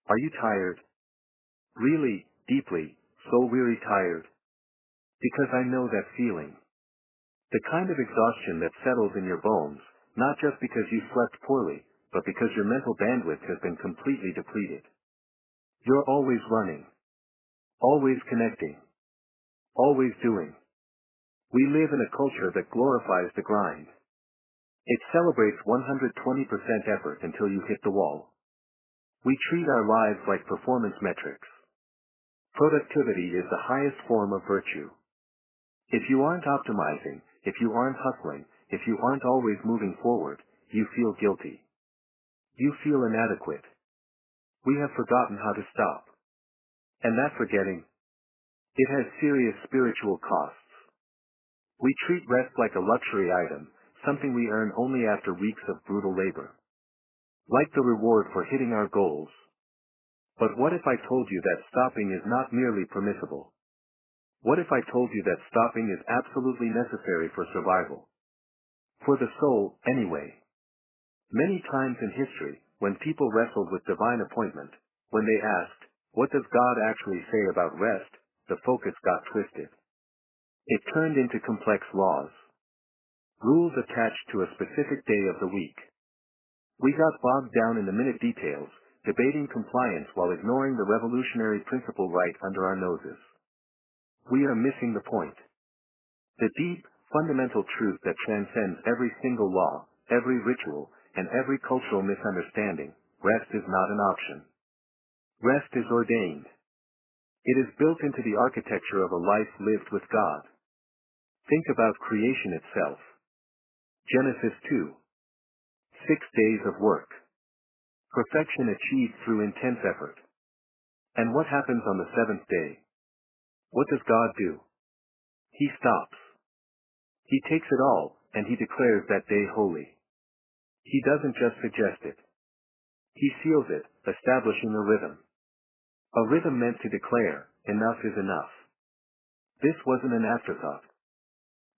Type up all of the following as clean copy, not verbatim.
Are you tired? Really, deeply, soul weary tired? Because I know that feeling. The kind of exhaustion that settles in your bones, not just because you slept poorly, but because your mental bandwidth has been completely depleted. You're always running. Always connecting. Always doing. We live in a culture that glorifies the grind. It celebrates 120% effort until you hit the wall. We treat our lives like performance metrics. Productivity is the highest form of virtue. If you aren't optimizing, if you aren't hustling, if you aren't always moving forward, you feel guilty. You feel inadequate. We have forgotten how to stop. And that forgetting, it has serious spiritual costs. We treat rest like a luxury item, something we earn only after weeks of brutal labor. Like the reward for hitting our goals. But what if I told you that stopping is not merely permissible? What if I told you that stopping is absolutely necessary for survival? For the soul, anyway. Many times in history, when people wrestled with divine appointment, when they asked, what does God actually say about rest, the focus got twisted. It turned into complex laws. Rules attached to a specific day of the week. We got bogged down in the minute details, debating compliance while ignoring the revolutionary principle right under our noses. We are missing the point. The deep, fundamental truth that transcends every single law, every ritual, and every cultural misunderstanding, rest is not an option. Rest is ordained. It is built into the architecture of a life lived with God. Think about creation itself. Genesis 2. 6 days of work. Perfection achieved through intense effort. And what happens on the seventh day? What does God do? He stops. He takes it all, and he declares that day holy. He doesn't just suggest it. He seals it, establishing a rhythm. A rhythm meant to declare, enough is enough. This wasn't an afterthought.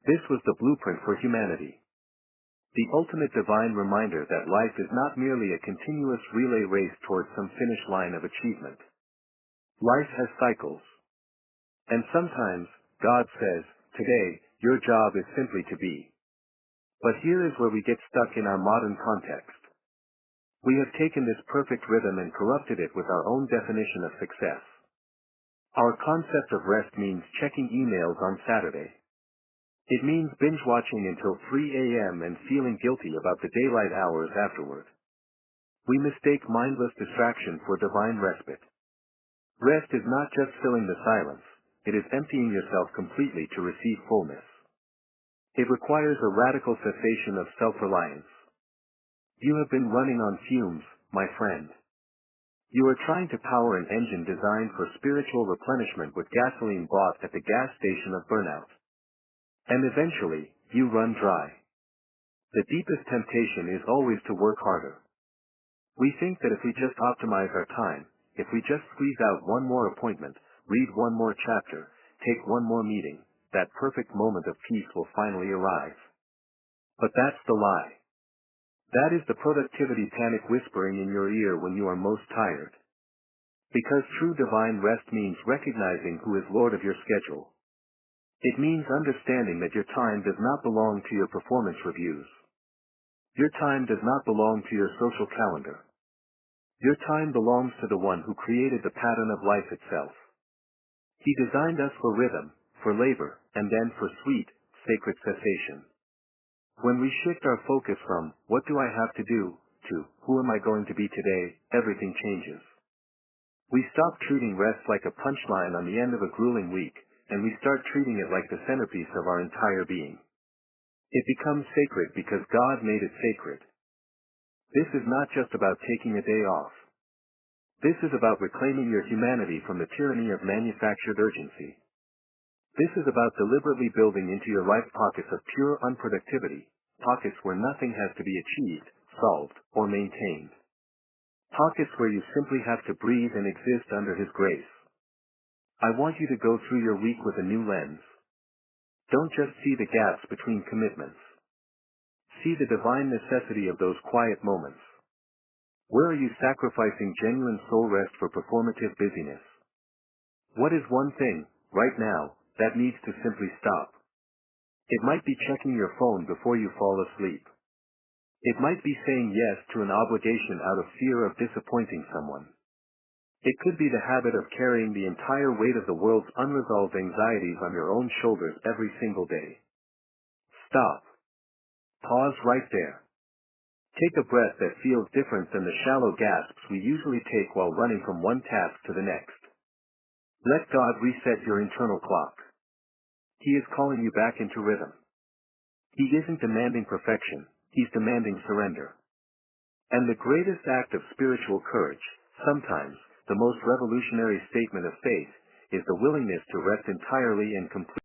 This was the blueprint for humanity. The ultimate divine reminder that life is not merely a continuous relay race towards some finish line of achievement. Life has cycles. And sometimes, God says, today, your job is simply to be. But here is where we get stuck in our modern context. We have taken this perfect rhythm and corrupted it with our own definition of success. Our concept of rest means checking emails on Saturday. It means binge-watching until 3 a.m. and feeling guilty about the daylight hours afterward. We mistake mindless distraction for divine respite. Rest is not just filling the silence, it is emptying yourself completely to receive fullness. It requires a radical cessation of self-reliance. You have been running on fumes, my friend. You are trying to power an engine designed for spiritual replenishment with gasoline bought at the gas station of burnout. And eventually, you run dry. The deepest temptation is always to work harder. We think that if we just optimize our time, if we just squeeze out one more appointment, read one more chapter, take one more meeting, that perfect moment of peace will finally arrive. But that's the lie. That is the productivity panic whispering in your ear when you are most tired. Because true divine rest means recognizing who is Lord of your schedule. It means understanding that your time does not belong to your performance reviews. Your time does not belong to your social calendar. Your time belongs to the one who created the pattern of life itself. He designed us for rhythm, for labor, and then for sweet, sacred cessation. When we shift our focus from, what do I have to do, to, who am I going to be today, everything changes. We stop treating rest like a punchline on the end of a grueling week, and we start treating it like the centerpiece of our entire being. It becomes sacred because God made it sacred. This is not just about taking a day off. This is about reclaiming your humanity from the tyranny of manufactured urgency. This is about deliberately building into your life pockets of pure unproductivity, pockets where nothing has to be achieved, solved, or maintained. Pockets where you simply have to breathe and exist under His grace. I want you to go through your week with a new lens. Don't just see the gaps between commitments. See the divine necessity of those quiet moments. Where are you sacrificing genuine soul rest for performative busyness? What is one thing, right now, that needs to simply stop? It might be checking your phone before you fall asleep. It might be saying yes to an obligation out of fear of disappointing someone. It could be the habit of carrying the entire weight of the world's unresolved anxieties on your own shoulders every single day. Stop. Pause right there. Take a breath that feels different than the shallow gasps we usually take while running from one task to the next. Let God reset your internal clock. He is calling you back into rhythm. He isn't demanding perfection, he's demanding surrender. And the greatest act of spiritual courage, sometimes, the most revolutionary statement of faith, is the willingness to rest entirely and completely.